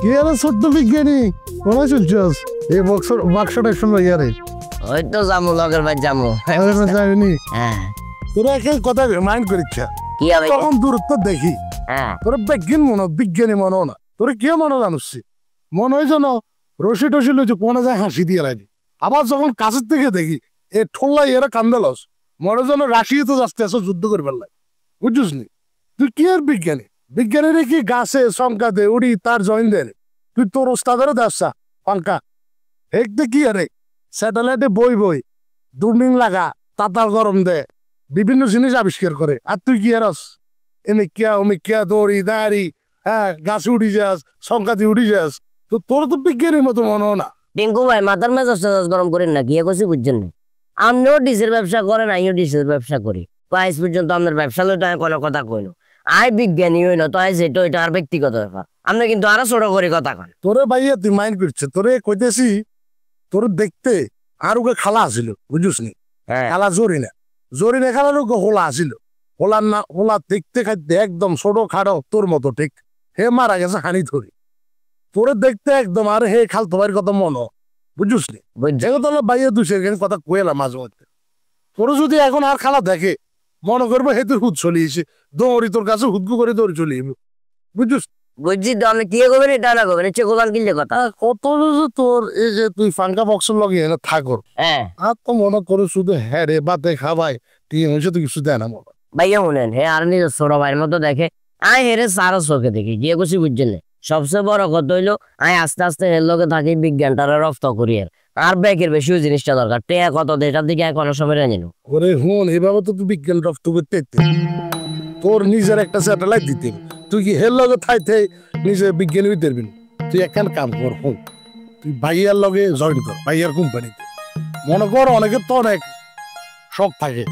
কি আরে ছোট্ট বিজ্ঞানী কোথায় চলছস এই বাক্সটা শুনবো ইয়ারে ওই তো জামু লগের ভাই জামু জানি হ্যাঁ তোরা একে কথা মাইন্ড করিচ্ছা কি হবে তখন দূরত্ব দেখি হ্যাঁ তোরা বিজ্ঞানী মনো না তোরা কে মনো জানুসি মনে হয় যেন রশি টসি লইছে কোনে যায় হাসি দিয়ে লাগে আবার যখন কাছের থেকে দেখি এ ঠোল্লা এরা কান্দালস মনে যেন রাশিয়ে তো যাচ্ছে আসো যুদ্ধ করবার লাগে বুঝছিস নি তুই কি আর বিজ্ঞানীরা কি গাছে সংখ্যা দে উড়ি তার জয়েন দে তুই তোর ওস্তাদেরও দেশা পাঙ্কা একদে কি আরে স্যাটেলাইটে বই দূরবীন লাগা তাতার গরম দে বিভিন্ন জিনিস আবিষ্কার করে আর তুই কি আরস এমিকিয়া দড়ি দাঁড়ি হ্যাঁ গাছে উড়ি যাস সংখ্যা দিয়ে উড়ি যাস তো তোর তো বিজ্ঞানীর মতো মনে হয় না টিঙ্কু ভাই মাথার মেজাজ গরম করেন না গিয়ে কছি বুঝছেন না আপনিও ডিসের ব্যবসা করেন আমিও ডিসের ব্যবসা করি আজ পর্যন্ত আপনার ব্যবসা লইতে আমি কোনো কথা কইনো আই বিজ্ঞানী হই না তো আই যেটা ওইটা আর ব্যক্তিগত ব্যাপার আপনি কিন্তু আরো ছোট করে কথা কন তোরে ভাইয়া তুই মাইন্ড করছে তোরে কইতেছি তোর দেখতে আর ওকে খালা আসিল বুঝুস নি খালা জরিনা খালার ওকে হোলা আসিল হোলা দেখতে খাইতে একদম ছোট খাড়ো তোর মতো ঠিক হে মারা গেছে হানি ধরি তোরে দেখতে একদম আর হে খাল তোমার কথা মনো বুঝুস নি যেহেতু বাইরে দুষে কথা কইলাম মাঝে মধ্যে তোর যদি এখন আর খালা দেখে মনে করবো হে তোর হুদ চলিয়েছে দৌড়ি তোর কাছে হুদগু করে দৌড়ি চলি বুঝুস বুঝছি তো আপনি কি করবেন এটা না করবেন চেকোবান কিনলে কথা কত তোর এই যে তুই ফাঙ্কা বক্সের লগে এনে থাকর আর তো মনে করে শুধু হ্যাঁ রে বাতে খাবাই ঠিক হয়েছে তো কিছু দেয় না মনে ভাইয়া শুনেন হে আর নিজের ছোট ভাইয়ের মতো দেখে আয় হেরে সারা চোখে দেখি গিয়ে খুশি বুঝছেন সবচেয়ে বড় কথা হইলো আয় আস্তে আস্তে এর লগে থাকি বিজ্ঞানটারে রফত করি আর ব্যাগের বেশিও জিনিসটা দরকার টেয়া কত এটার দিকে কোনো সময় রেঞ্জ নো ওরে হুন এভাবে তো তুই বিজ্ঞান রফত করতে তোর নিজের একটা স্যাটেলাইট দিতে তুই কি হের লগে থাইতে নিজে বিজ্ঞানী হইতে পারবি তুই একখান কাম কর হুন তুই ভাইয়ার লগে জয়েন কর ভাইয়ার কোম্পানিতে মনে কর অনেকের তো অনেক শখ থাকে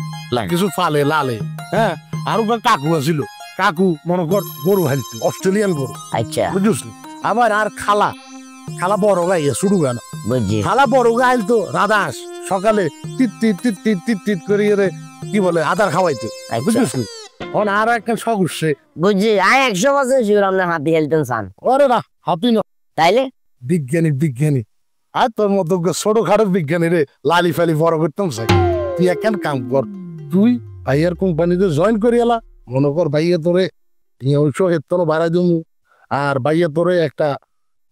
কিছু ফালে লালে হ্যাঁ আর কাকু আছিল কাকু মনে কর গরু হাইতো অস্ট্রেলিয়ান গরু আচ্ছা বুঝছিস আবার আর খালা বড় গাইয়া শুরু গান বুঝছি খালা বড় গাইল তো রাধাস সকালে টিট করে কি বলে আদার খাওয়াইতো বুঝছিস আর একটা শখ উঠছে বুঝছি আয় 100 বছর শিওর আপনার হাতি হেলতেন চান ওরে না হাতি না তাইলে বিজ্ঞানী আর তোর মতো ছোট খাটো বিজ্ঞানী রে লালি ফালি বড় করতাম চাই তুই একখান কাম কর তুই ভাইয়ার কোম্পানিতে জয়েন করি এলা মনে কর ভাইয়া তোরে অংশ হেতনো বাড়াই দেবো আর ভাইয়া তোরে একটা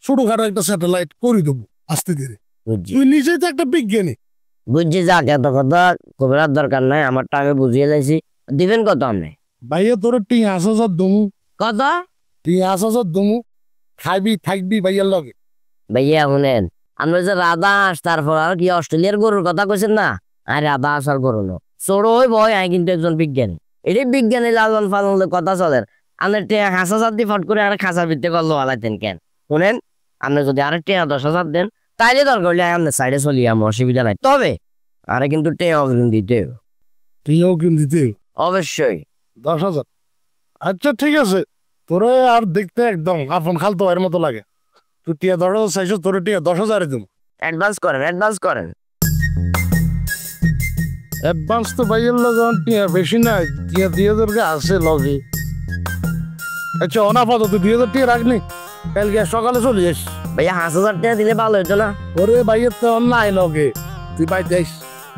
ছোটখাটো একটা স্যাটেলাইট করে দেবো আস্তে ধীরে তুই নিজেই তো একটা বিজ্ঞানী বুঝছি যাক এত কথা কবিরার দরকার নাই আমারটা আমি বুঝিয়ে লাইছি দিবেন কত আপনি ভাইয়া তোরে 50,000 দমু কত 50,000 দমু খাইবি থাকবি ভাইয়ার লগে ভাইয়া শুনেন আমরা যে রাধাস তারপর আর কি অস্ট্রেলিয়ার গরুর কথা কইছেন না আর রাধাস আর গরু নো ছোট হই ভয় আমি কিন্তু একজন বিজ্ঞানী এটাই বিজ্ঞানী লালন ফালন কথা চলেন আপনার টিয়া 5,000 দিয়ে ফট করে আর খাঁচার ভিতরে করলো আলাইতেন কেন শুনেন আপনি যদি আর টিয়া 10,000 দেন তাইলে দরকার হলে আপনার সাইডে চলি আমার অসুবিধা নাই তবে আরে কিন্তু টিয়া অগ্রিম দিতে অবশ্যই 10,000 আচ্ছা ঠিক আছে তোরে আর দেখতে একদম আপন খালতো এর মতো লাগে তুই টিয়া 10,000 চাইছো তোরে টিয়া 10,000 দেবো অ্যাডভান্স করেন অ্যাডভান্স তো ভাইয়ের লগে টিয়া বেশি না টিয়া 2,000 আছে লগে আচ্ছা অনাপাতত 2,000 টিয়া রাখনি কালকে সকালে চলে যাস ভাইয়া 5,000 টাকা দিলে ভালো হতো না ওরে ভাইয়ের তো নাই লগে তুই পাইতে আইস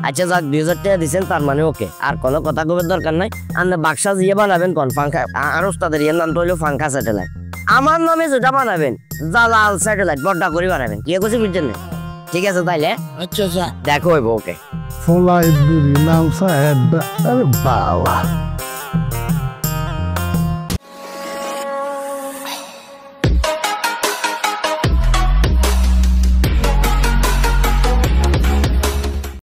আচ্ছা যাক 2,000 টাকা দিচ্ছেন তার মানে ওকে আর কোনো কথা কবার দরকার নাই আপনি বাক্সা দিয়ে বানাবেন কোন ফাঙ্কা আর ওস্তাদের ইয়ের নাম তো হইলো ফাঙ্কা স্যাটেলাইট আমার নামে যেটা বানাবেন জালাল স্যাটেলাইট বড়টা করে বানাবেন কি কিছু বুঝছেন না ঠিক আছে তাইলে আচ্ছা দেখো হইব ওকে ফলাই নাম সাহেব আরে বাবা